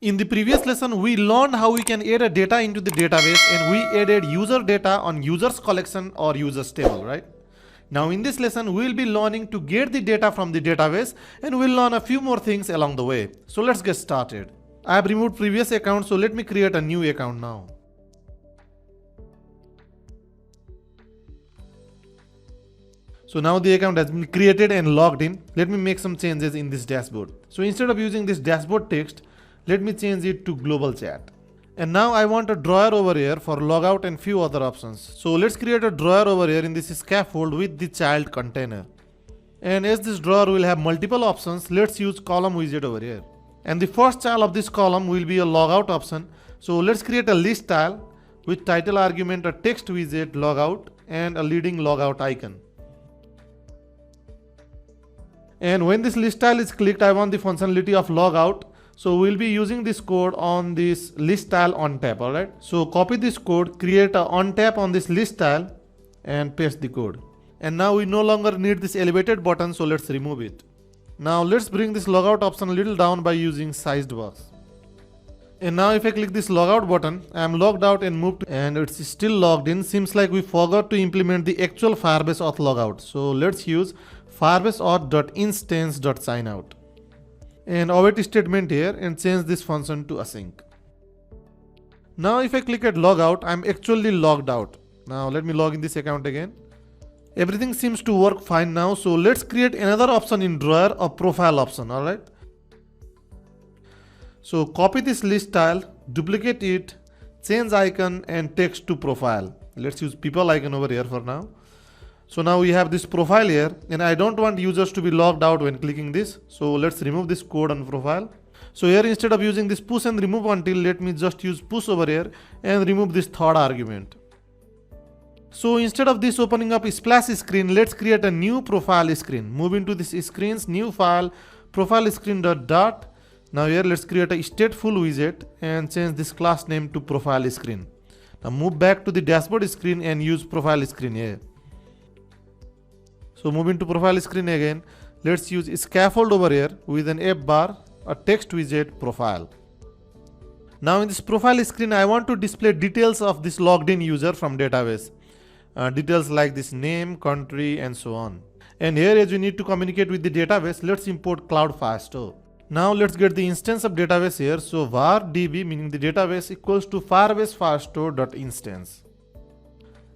In the previous lesson, we learned how we can add a data into the database, and we added user data on users collection or users table, right? Now in this lesson, we will be learning to get the data from the database, and we'll learn a few more things along the way. So let's get started. I have removed previous account, so let me create a new account now. So now the account has been created and logged in. Let me make some changes in this dashboard. So instead of using this dashboard text, let me change it to global chat. And now I want a drawer over here for logout and few other options. So let's create a drawer over here in this scaffold with the child container. And as this drawer will have multiple options, let's use column widget over here. And the first child of this column will be a logout option. So let's create a list tile with title argument, a text widget logout, and a leading logout icon. And when this list tile is clicked, I want the functionality of logout. So we'll be using this code on this list tile on tap, alright? So copy this code, create a on tap on this list tile and paste the code. And now we no longer need this elevated button, so let's remove it. Now let's bring this logout option a little down by using sized box. And now if I click this logout button, I am logged out and moved and it's still logged in. Seems like we forgot to implement the actual Firebase auth logout. So let's use Firebase auth.instance.signout and await statement here and change this function to async. Now if I click at logout, I'm actually logged out. Now let me log in this account again. Everything seems to work fine now. So let's create another option in drawer, a profile option, alright? So copy this list tile, duplicate it, change icon and text to profile. Let's use people icon over here for now. So now we have this profile here, and I don't want users to be logged out when clicking this. So let's remove this code on profile. So here instead of using this push and remove until, let me just use push over here and remove this third argument. So instead of this opening up a splash screen, let's create a new profile screen. Move into this screens, new file, profile screen dot. Now here let's create a stateful widget and change this class name to profile screen. Now move back to the dashboard screen and use profile screen here. So move into profile screen again. Let's use scaffold over here with an F bar, a text widget profile. Now in this profile screen, I want to display details of this logged in user from database. Details like this name, country and so on. And here as we need to communicate with the database, let's import Cloud Firestore. Now let's get the instance of database here. So var db meaning the database equals to Firebase Firestore.instance.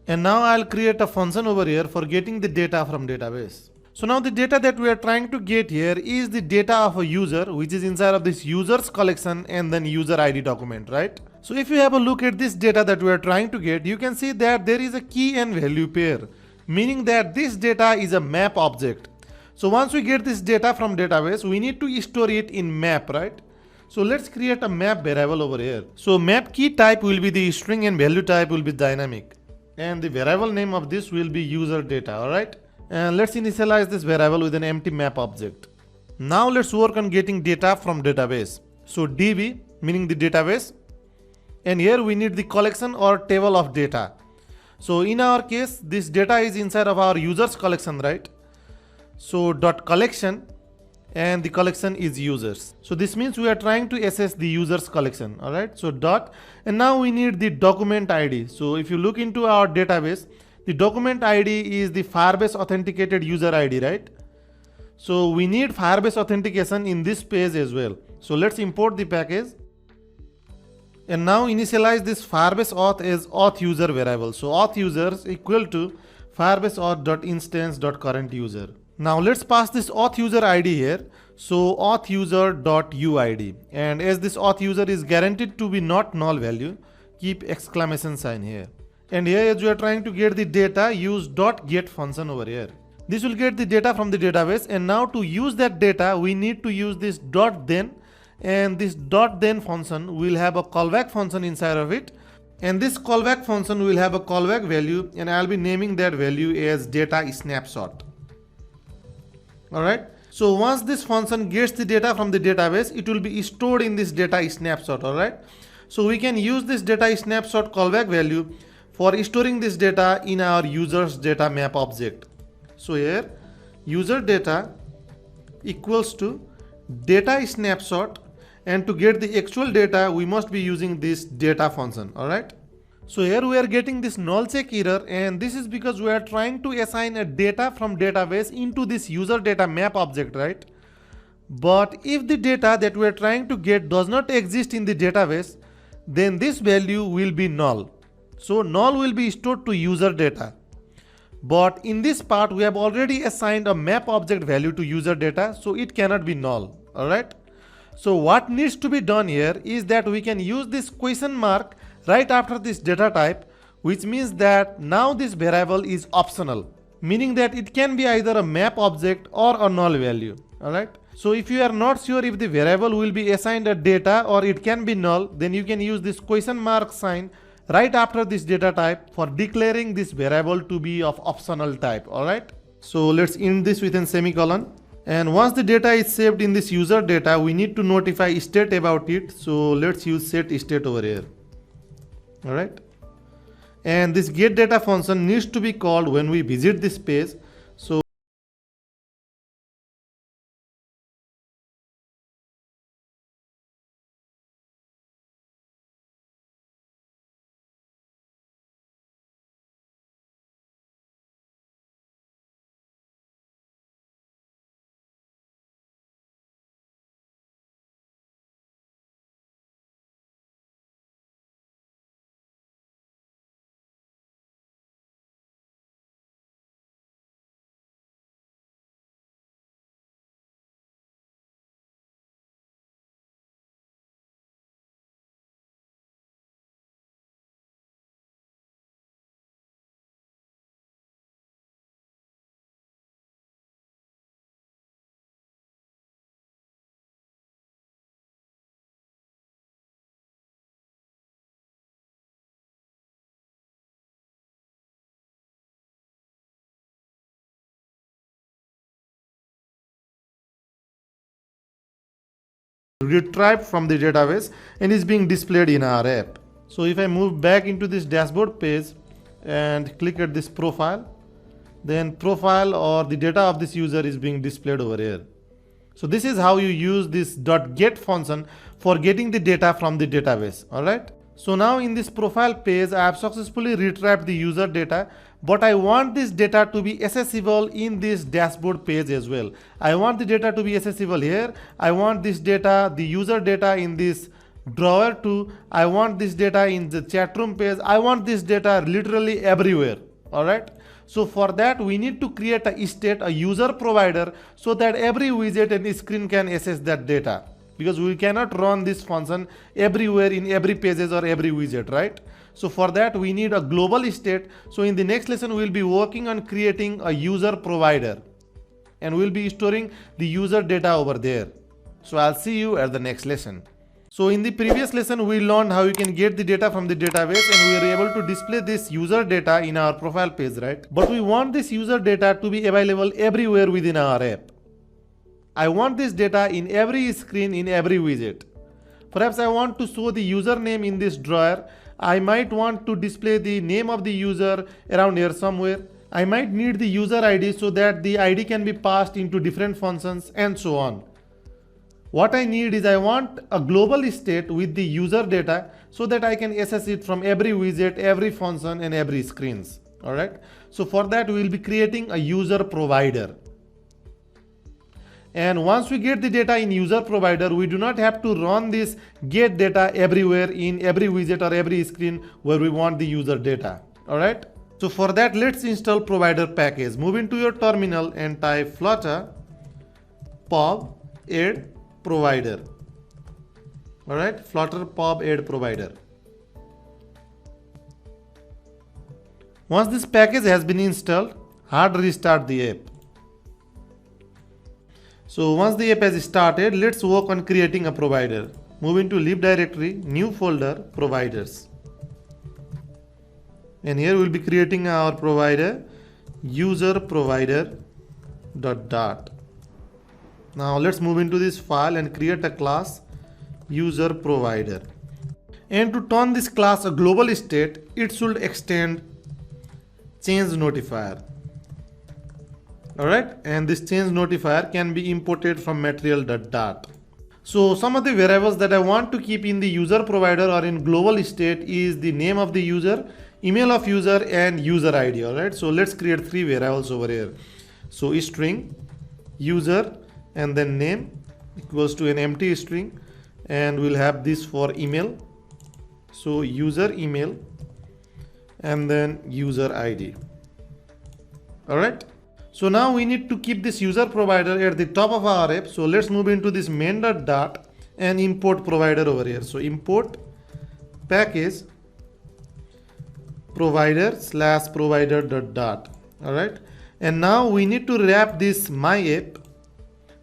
And now I'll create a function over here for getting the data from database. So now the data that we are trying to get here is the data of a user, which is inside of this users collection and then user ID document, right? So if you have a look at this data that we are trying to get, you can see that there is a key and value pair, meaning that this data is a map object. So once we get this data from database, we need to store it in map, right? So let's create a map variable over here. So map key type will be the string and value type will be dynamic. And the variable name of this will be user data, alright? And let's initialize this variable with an empty map object. Now let's work on getting data from database. So db meaning the database. And here we need the collection or table of data. So in our case, this data is inside of our users collection, right? So dot collection and the collection is users. So this means we are trying to access the users collection, alright? So dot, and now we need the document ID. So if you look into our database, the document ID is the Firebase authenticated user ID, right? So we need Firebase authentication in this page as well. So let's import the package. And now initialize this Firebase auth as auth user variable. So auth users equal to Firebase auth.instance.current user. Now let's pass this auth user ID here. So auth user.uid, and as this auth user is guaranteed to be not null value, keep exclamation sign here. And here as we are trying to get the data, use .get function over here. This will get the data from the database, and now to use that data we need to use this .then, and this .then function will have a callback function inside of it, and this callback function will have a callback value, and I'll be naming that value as data snapshot. Alright, so once this function gets the data from the database, it will be stored in this data snapshot, alright. So we can use this data snapshot callback value for storing this data in our users data map object. So here user data equals to data snapshot, and to get the actual data we must be using this data function. Alright, so here we are getting this null check error, and this is because we are trying to assign a data from database into this user data map object, right? But if the data that we are trying to get does not exist in the database, then this value will be null. So null will be stored to user data. But in this part we have already assigned a map object value to user data, so it cannot be null. Alright, so what needs to be done here is that we can use this question mark right after this data type, which means that now this variable is optional, meaning that it can be either a map object or a null value. Alright, so if you are not sure if the variable will be assigned a data or it can be null, then you can use this question mark sign right after this data type for declaring this variable to be of optional type. Alright, so let's end this with a semicolon. And once the data is saved in this user data, we need to notify state about it. So let's use set state over here. Alright, and this get data function needs to be called when we visit this page. So retrieved from the database and is being displayed in our app. So if I move back into this dashboard page and click at this profile, then profile or the data of this user is being displayed over here. So this is how you use this .get function for getting the data from the database. Alright, so now in this profile page I have successfully retrieved the user data, but I want this data to be accessible in this dashboard page as well. I want the data to be accessible here. I want this data, the user data, in this drawer too. I want this data in the chat room page. I want this data literally everywhere. Alright, so for that we need to create a state, a user provider, so that every widget and screen can access that data, because we cannot run this function everywhere in every pages or every widget, right? So for that we need a global state. So in the next lesson we will be working on creating a user provider, and we will be storing the user data over there. So I'll see you at the next lesson. So in the previous lesson we learned how you can get the data from the database, and we are able to display this user data in our profile page, right? But we want this user data to be available everywhere within our app. I want this data in every screen, in every widget. Perhaps I want to show the username in this drawer. I might want to display the name of the user around here somewhere. I might need the user ID so that the ID can be passed into different functions, and so on. What I need is I want a global state with the user data so that I can access it from every widget, every function, and every screens. Alright, so for that we will be creating a user provider. And once we get the data in user provider, we do not have to run this get data everywhere in every widget or every screen where we want the user data. Alright, so for that let's install provider package. Move into your terminal and type flutter pub add provider. Alright, flutter pub add provider. Once this package has been installed, hard restart the app. So once the app has started, let's work on creating a provider. Move into lib directory, new folder, providers. And here we'll be creating our provider, user provider dot. Now let's move into this file and create a class user provider. And to turn this class a global state, it should extend change notifier. Alright, and this change notifier can be imported from material.dart. So some of the variables that I want to keep in the user provider or in global state is the name of the user, email of user, and user ID. All right. So let's create three variables over here. So string, user, and then name equals to an empty string, and we'll have this for email. So user email, and then user ID. All right. So now we need to keep this user provider at the top of our app. So let's move into this main.dart and import provider over here. So import package provider / provider.dart. All right. And now we need to wrap this my app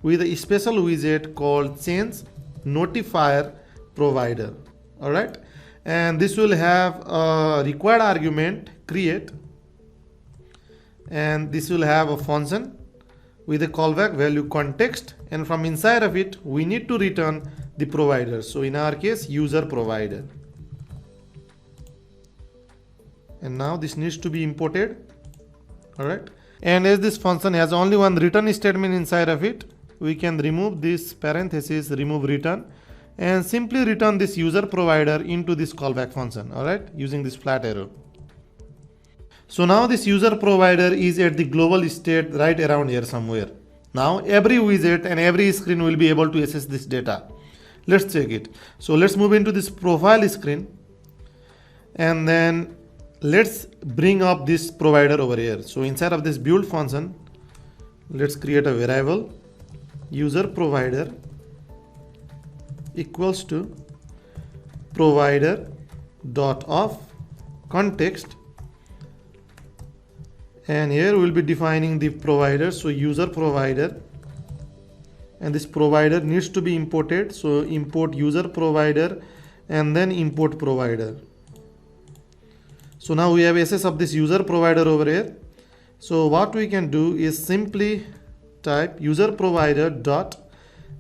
with a special widget called change notifier provider. All right. And this will have a required argument create, and this will have a function with a callback value context, and from inside of it we need to return the provider. So in our case, user provider. And now this needs to be imported. All right. And as this function has only one return statement inside of it, we can remove this parenthesis, remove return, and simply return this user provider into this callback function. All right, using this flat arrow. So now this user provider is at the global state right around here somewhere. Now every widget and every screen will be able to access this data. Let's check it. So let's move into this profile screen, and then let's bring up this provider over here. So inside of this build function, let's create a variable user provider equals to provider dot of context, and here we'll be defining the provider. So user provider, and this provider needs to be imported. So import user provider and then import provider. So now we have access of this user provider over here. So what we can do is simply type user provider dot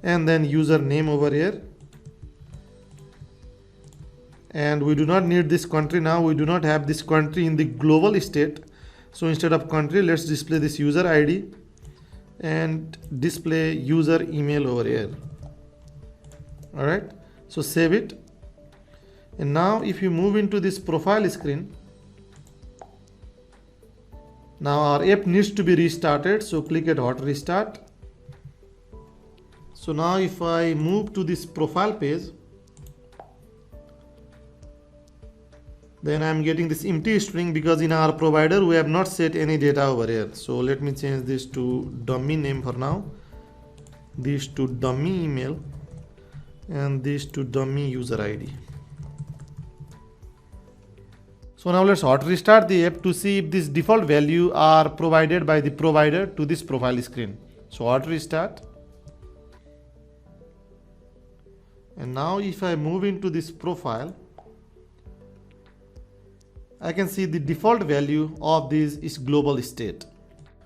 and then user name over here. And we do not need this country now. We do not have this country in the global state. So instead of country, let's display this user ID and display user email over here. All right. So save it. And now if you move into this profile screen, now our app needs to be restarted. So click at hot restart. So now if I move to this profile page, then I'm getting this empty string because in our provider we have not set any data over here. So let me change this to dummy name for now, this to dummy email, and this to dummy user ID. So now let's hot restart the app to see if this default value are provided by the provider to this profile screen. So hot restart. And now if I move into this profile, I can see the default value of this is global state.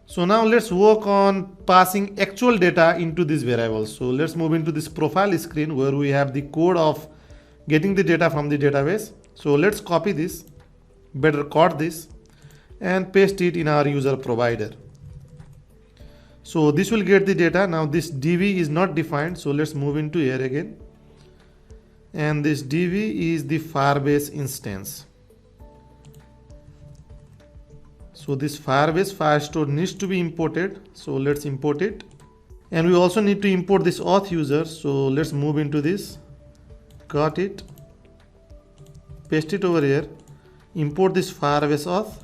So now let's work on passing actual data into this variable. So let's move into this profile screen where we have the code of getting the data from the database. So let's copy this, better code this, and paste it in our user provider. So this will get the data. Now this DV is not defined. So let's move into here again. And this DV is the Firebase instance. So this Firebase Firestore needs to be imported. So let's import it. And we also need to import this auth user. So let's move into this, got it, paste it over here, import this Firebase auth.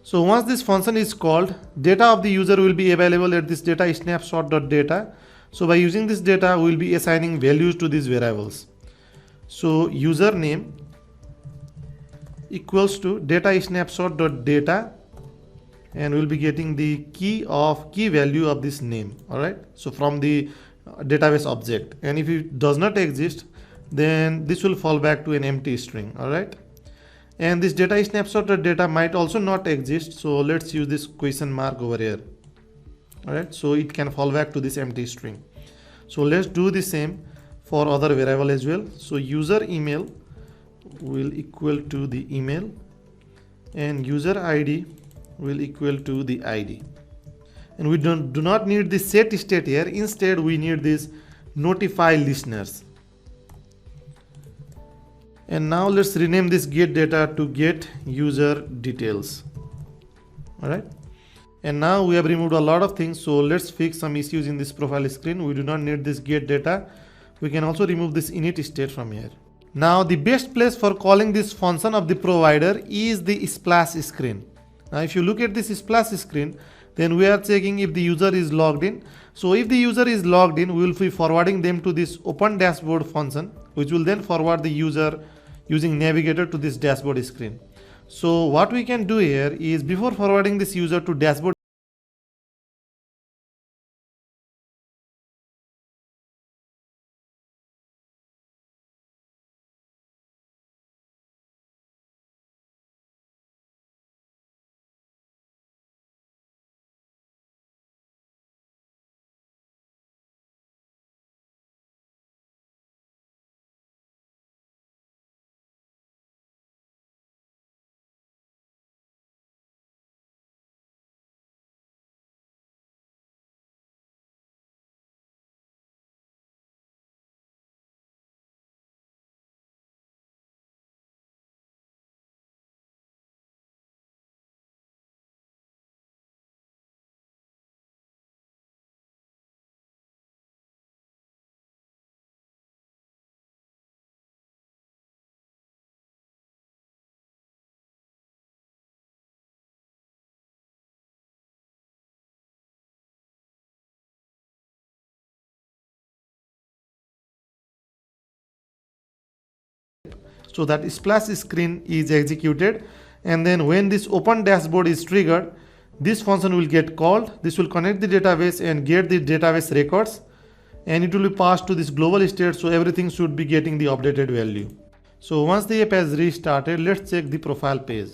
So once this function is called, data of the user will be available at this data snapshot.data. So by using this data, we will be assigning values to these variables. So username equals to data snapshot.data, and we'll be getting the key value of this name. All right. So from the database object, and if it does not exist, then this will fall back to an empty string. All right. And this data snapshot.data might also not exist. So let's use this question mark over here. All right. So it can fall back to this empty string. So let's do the same for other variable as well. So user email will equal to the email, and user ID will equal to the ID. And we do not need this set state here. Instead, we need this notify listeners. And now let's rename this get data to get user details. Alright. And now we have removed a lot of things, so let's fix some issues in this profile screen. We do not need this get data. We can also remove this init state from here. Now the best place for calling this function of the provider is the splash screen. Now if you look at this splash screen, then we are checking if the user is logged in. So if the user is logged in, we will be forwarding them to this open dashboard function, which will then forward the user using navigator to this dashboard screen. So what we can do here is, before forwarding this user to dashboard, so that splash screen is executed, and then when this open dashboard is triggered, this function will get called. This will connect the database and get the database records, and it will be passed to this global state, so everything should be getting the updated value. So once the app has restarted, let's check the profile page.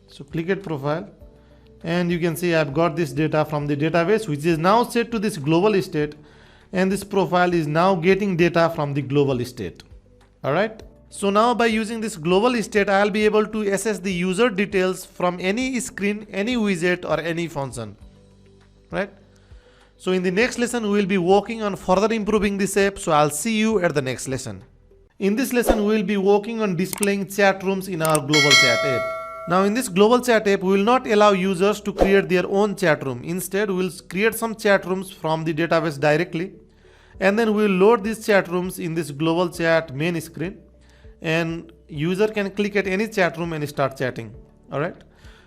So click at profile, and you can see I've got this data from the database, which is now set to this global state, and this profile is now getting data from the global state. Alright. So now by using this global state, I'll be able to access the user details from any screen, any widget, or any function. Right? So in the next lesson, we will be working on further improving this app. So I'll see you at the next lesson. In this lesson, we will be working on displaying chat rooms in our global chat app. Now in this global chat app, we will not allow users to create their own chat room. Instead, we will create some chat rooms from the database directly. And then we will load these chat rooms in this global chat main screen. And user can click at any chat room and start chatting. Alright.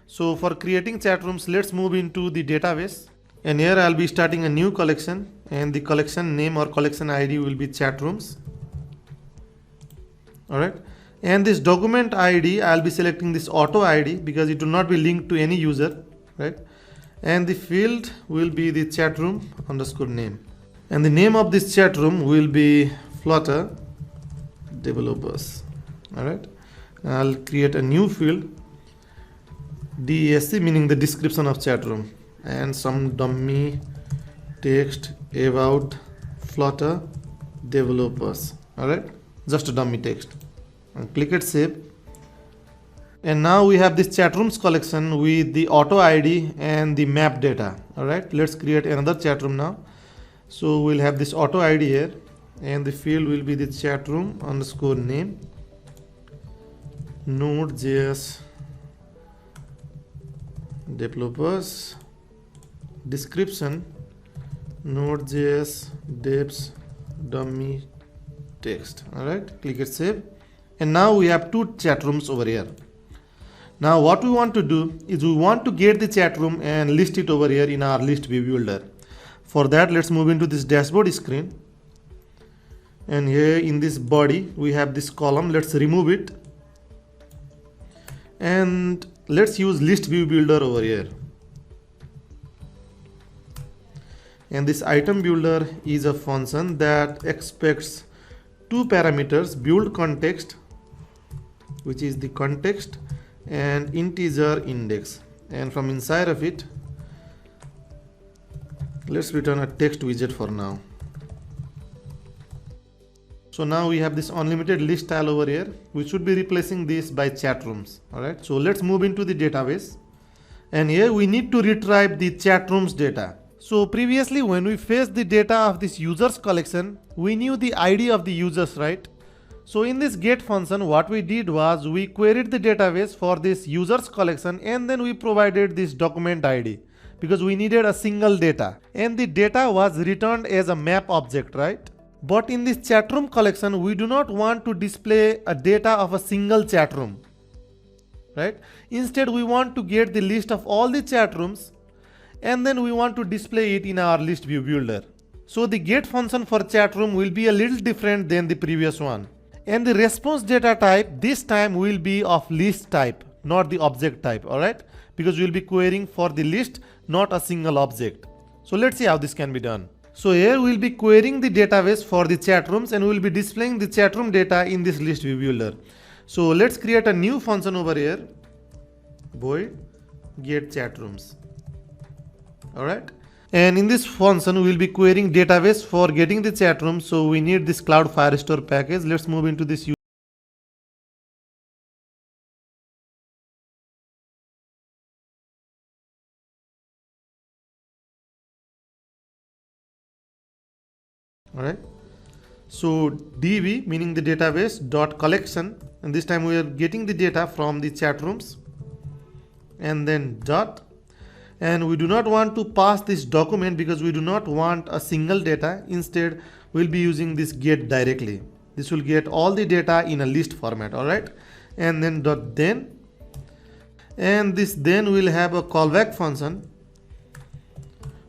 So for creating chat rooms, let's move into the database. And here I'll be starting a new collection, and the collection name or collection ID will be chat rooms. Alright. And this document ID, I'll be selecting this auto ID because it will not be linked to any user. Right. And the field will be the chat room underscore name. And the name of this chat room will be Flutter Developers. Alright, I'll create a new field, DESC, meaning the description of chat room, and some dummy text about Flutter Developers. Alright, just a dummy text, and click at save. And now we have this chat rooms collection with the auto ID and the map data. Alright, let's create another chat room now. So we'll have this auto ID here, and the field will be the chat room underscore name, Node.js developers, description, Node.js devs dummy text. Alright, click at save. And now we have two chat rooms over here. Now what we want to do is we want to get the chat room and list it over here in our list view builder. For that, let's move into this dashboard screen. And here in this body, we have this column. Let's remove it. And let's use list view builder over here. And this item builder is a function that expects two parameters, build context, which is the context, and integer index. And from inside of it, let's return a text widget for now. So now we have this unlimited list style over here. We should be replacing this by chat rooms. Alright, so let's move into the database. And here we need to retrieve the chat rooms data. So previously when we fetched the data of this users collection, we knew the ID of the users, right? So in this get function, what we did was we queried the database for this users collection and then we provided this document ID because we needed a single data, and the data was returned as a map object, right? But in this chat room collection, we do not want to display a data of a single chat room, right? Instead, we want to get the list of all the chat rooms and then we want to display it in our list view builder. So the get function for chat room will be a little different than the previous one. And the response data type this time will be of list type, not the object type, alright? Because we'll be querying for the list, not a single object. So let's see how this can be done. So here we'll be querying the database for the chat rooms and we'll be displaying the chat room data in this list view builder. So let's create a new function over here, void get chat rooms. Alright. And in this function, we will be querying database for getting the chat room. So we need this Cloud Firestore package. Let's move into this. Alright. So db meaning the database dot collection, and this time we are getting the data from the chat rooms, and then dot. And we do not want to pass this document because we do not want a single data. Instead, we'll be using this get directly. This will get all the data in a list format, alright? And then dot then, and this then will have a callback function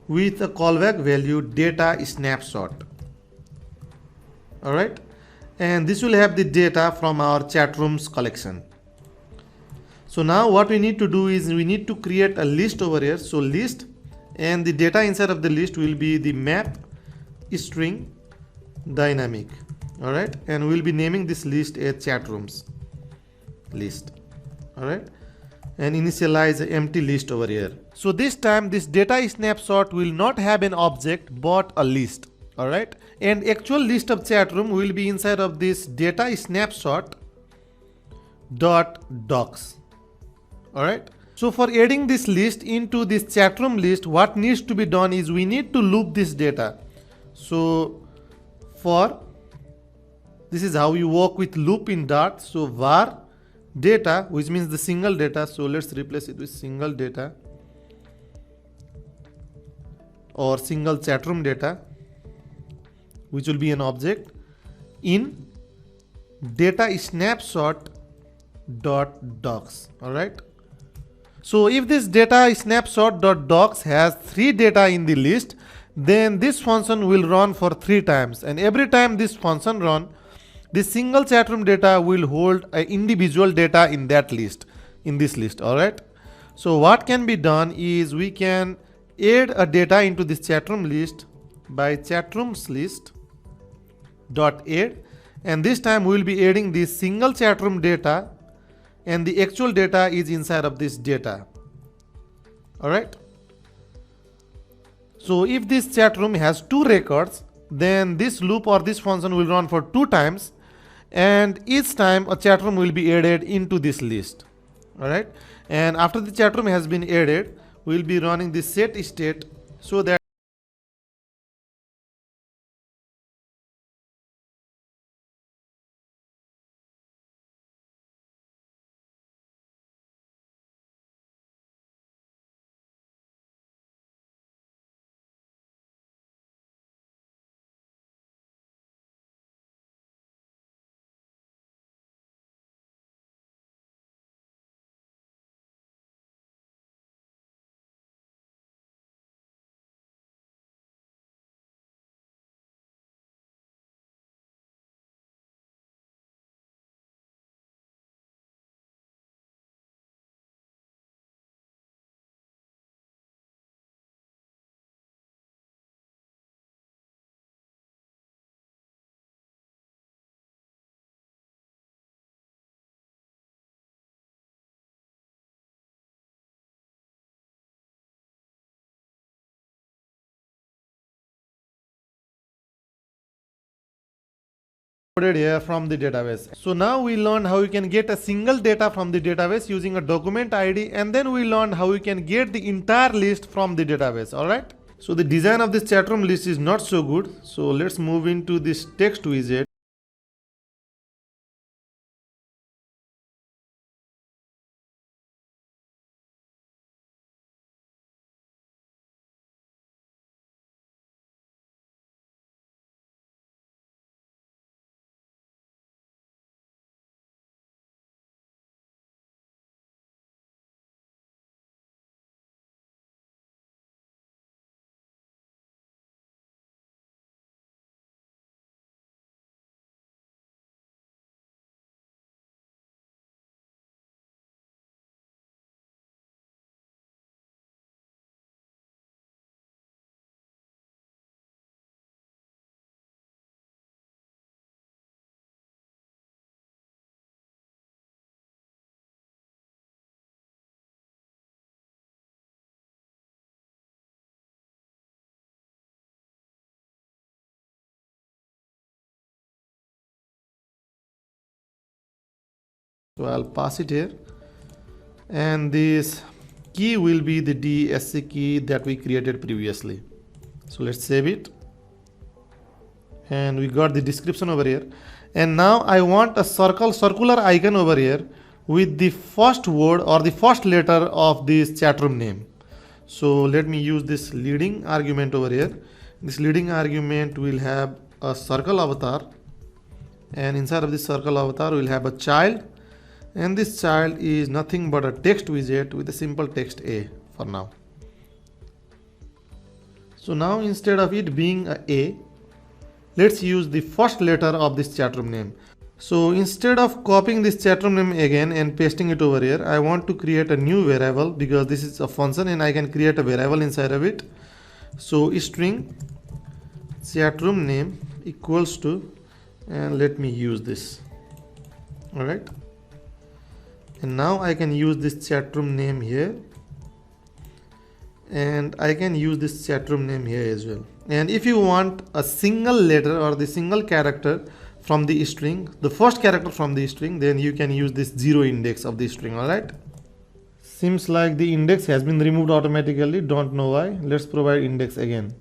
with a callback value data snapshot, alright? And this will have the data from our chat rooms collection. So now what we need to do is we need to create a list over here. So list, and the data inside of the list will be the map string dynamic, alright? And we'll be naming this list as chat rooms list, alright? And initialize an empty list over here. So this time this data snapshot will not have an object but a list, alright? And actual list of chat room will be inside of this data snapshot dot docs. Alright. So for adding this list into this chat room list, what needs to be done is we need to loop this data. So for this is how you work with loop in Dart. So var data, which means the single data. So let's replace it with single data or single chat room data, which will be an object in data snapshot dot docs. Alright. So if this data snapshot.docs has 3 data in the list, then this function will run for 3 times, and every time this function run, this single chat room data will hold an individual data in that list, in this list, alright? So what can be done is we can add a data into this chat room list by chatrooms list dot add, and this time we will be adding this single chat room data, and the actual data is inside of this data, alright? So if this chat room has 2 records, then this loop or this function will run for 2 times, and each time a chat room will be added into this list, alright? And after the chat room has been added, we will be running this set state so that here from the database. So now we learned how you can get a single data from the database using a document ID, and then we learned how you can get the entire list from the database, alright? So the design of this chat room list is not so good. So let's move into this text widget. So I'll pass it here, and this key will be the DSC key that we created previously. So let's save it, and we got the description over here. And now I want a circular icon over here with the first word or the first letter of this chat room name. So let me use this leading argument over here. This leading argument will have a circle avatar, and inside of this circle avatar we'll have a child, and this child is nothing but a text widget with a simple text A for now. So now instead of it being A, let's use the first letter of this chat room name. So instead of copying this chat room name again and pasting it over here, I want to create a new variable because this is a function and I can create a variable inside of it. So string chat room name equals to, and let me use this. Alright. And now I can use this chat room name here, and I can use this chat room name here as well. And if you want a single letter or the single character from the string, the first character from the string, then you can use this 0 index of the string. Alright. Seems like the index has been removed automatically. Don't know why. Let's provide index again.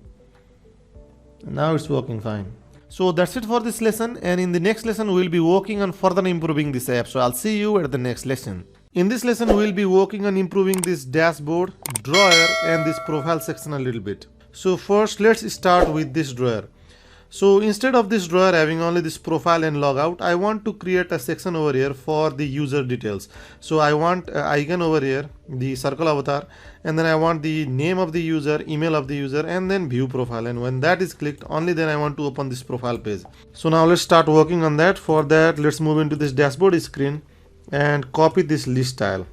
Now it's working fine. So that's it for this lesson, and in the next lesson we'll be working on further improving this app. So I'll see you at the next lesson. In this lesson we'll be working on improving this dashboard, drawer and this profile section a little bit. So first let's start with this drawer. So instead of this drawer having only this profile and logout, I want to create a section over here for the user details. So I want an icon over here, the circle avatar, and then I want the name of the user, email of the user, and then view profile. And when that is clicked, only then I want to open this profile page. So now let's start working on that. For that, let's move into this dashboard screen and copy this list style.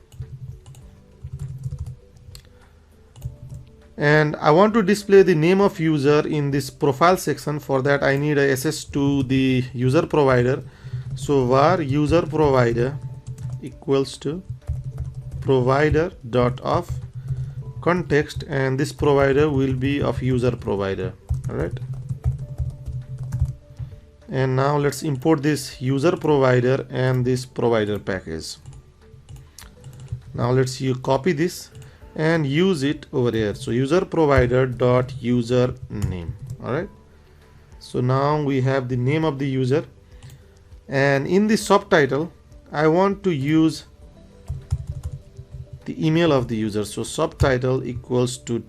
And I want to display the name of user in this profile section. For that I need a access to the user provider. So var user provider equals to provider.of context, and this provider will be of user provider. Alright. And now let's import this user provider and this provider package. Now let's copy this and use it over here. So user provider dot user name. Alright. So now we have the name of the user, and in the subtitle I want to use the email of the user. So subtitle equals to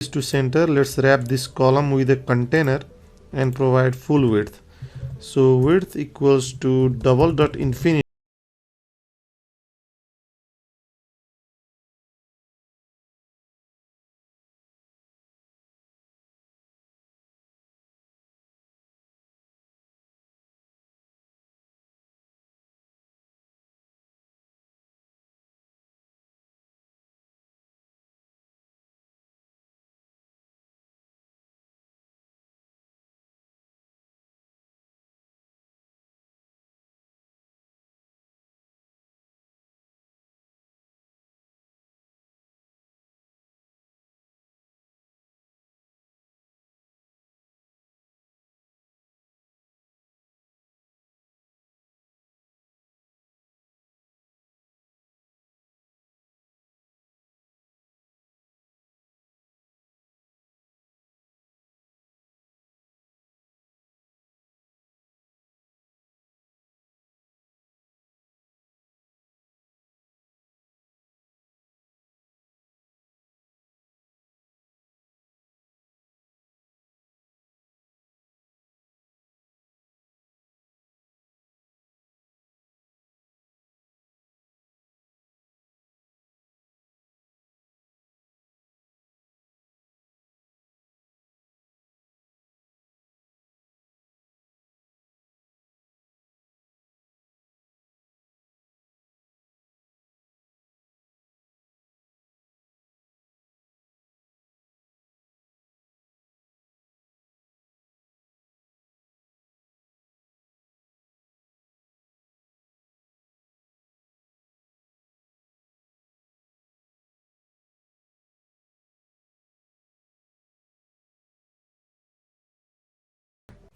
to center, let's wrap this column with a container and provide full width. So width equals to double dot infinity.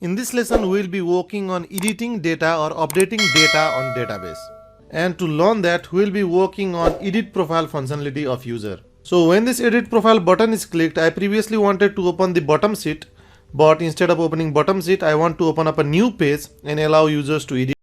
In this lesson, we will be working on editing data or updating data on database. And to learn that, we will be working on edit profile functionality of user. So when this edit profile button is clicked, I previously wanted to open the bottom sheet, but instead of opening bottom sheet, I want to open up a new page and allow users to edit.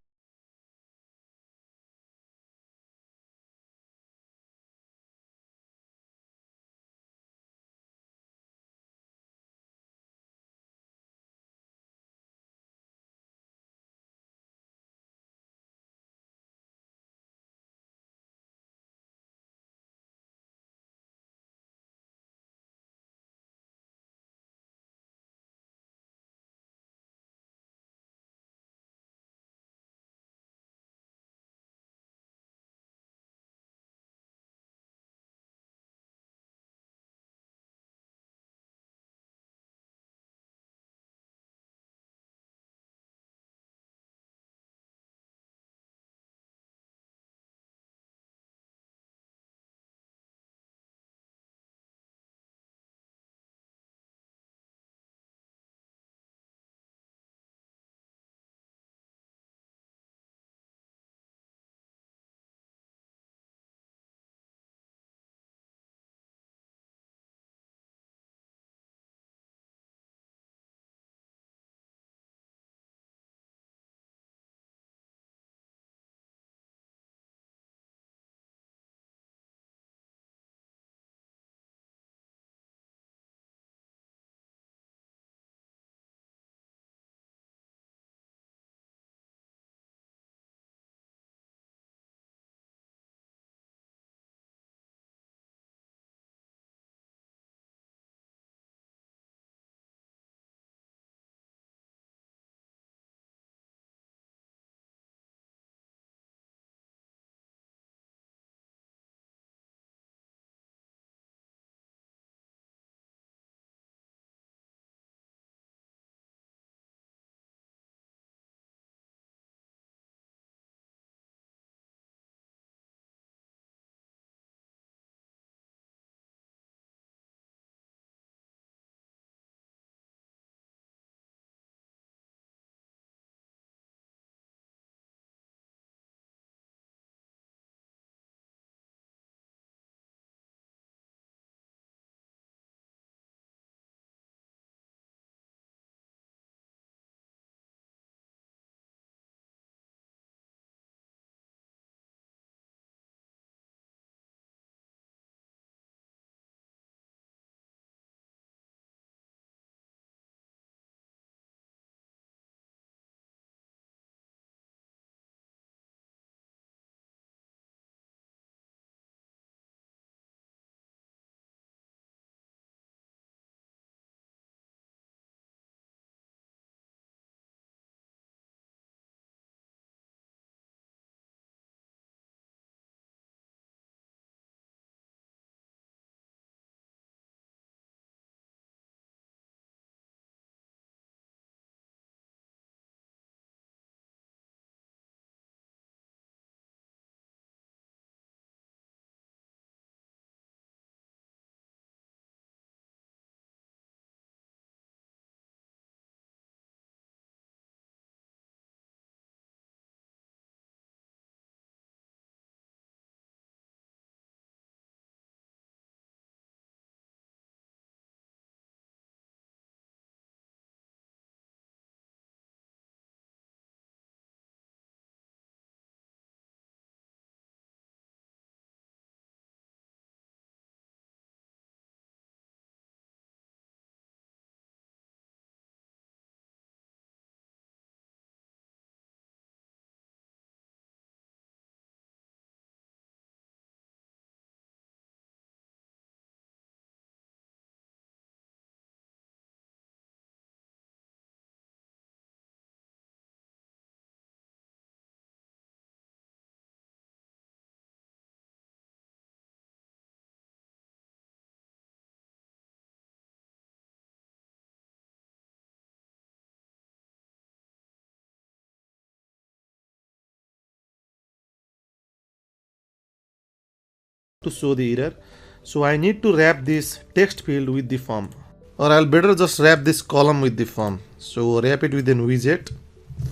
to show the error. So I need to wrap this text field with the form, or I'll better just wrap this column with the form. So wrap it with an widget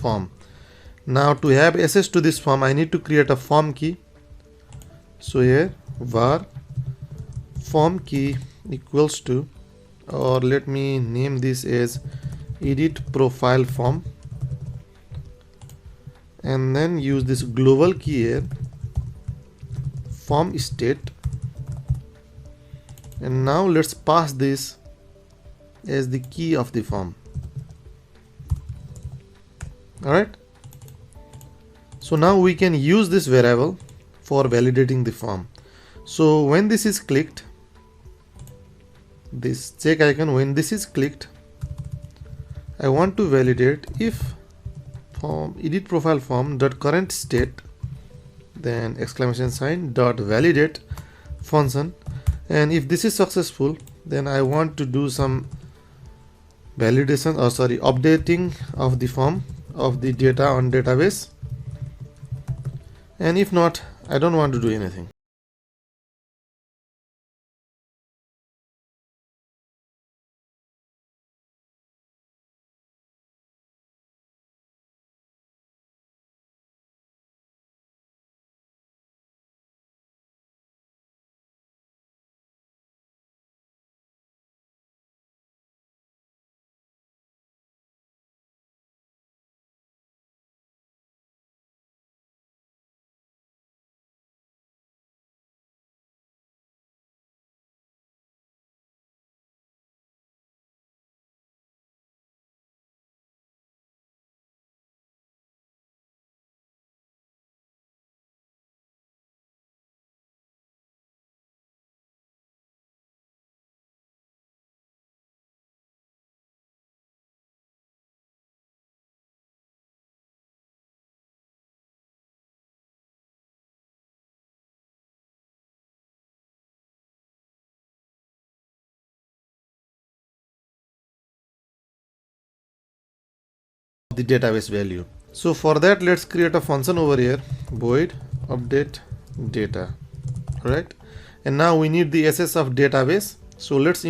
form. Now to have access to this form, I need to create a form key. So here var form key equals to, or let me name this as edit profile form, and then use this global key here, form state, and now let's pass this as the key of the form. Alright, so now we can use this variable for validating the form. So when this is clicked, this check icon, when this is clicked, I want to validate if form edit profile form dot current state, then exclamation sign dot validate function, and if this is successful, then I want to do some validation, or sorry, updating of the form of the data on database, and if not, I don't want to do anything. The database value. So for that, let's create a function over here, void update data. Right, and now we need the access of database. So let's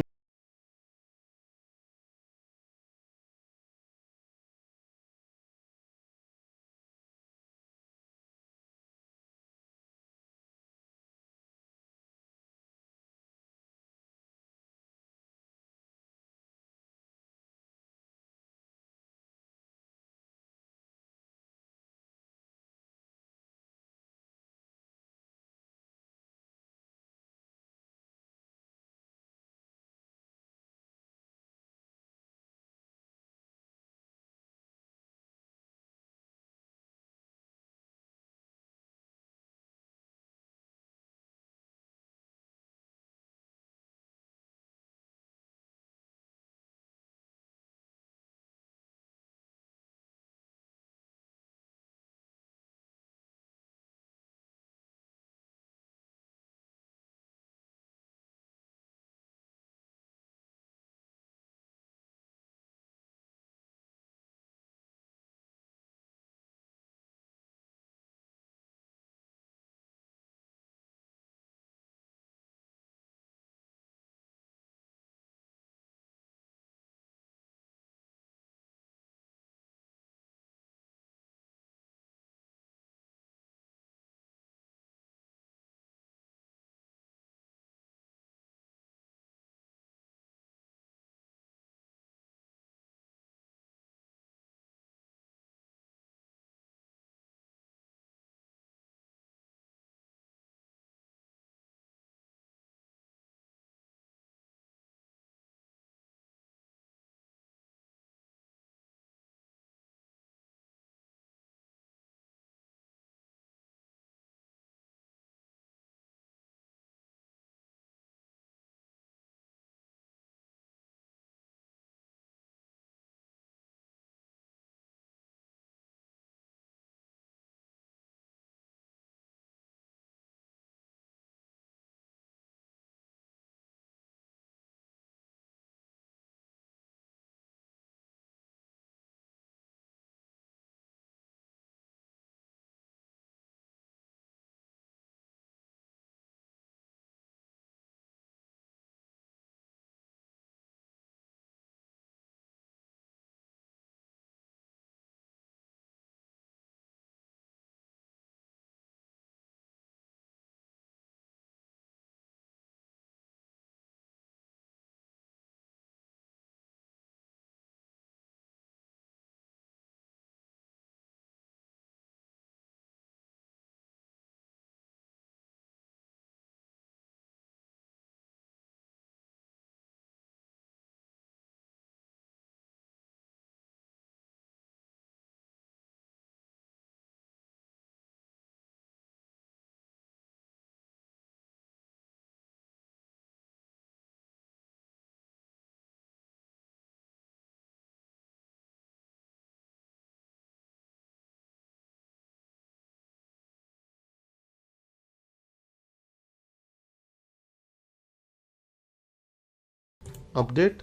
update,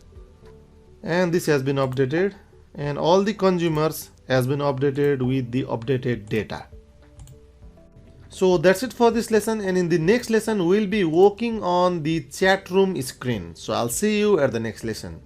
and this has been updated, and all the consumers has been updated with the updated data. So that's it for this lesson, and in the next lesson we'll be working on the chat room screen. So I'll see you at the next lesson.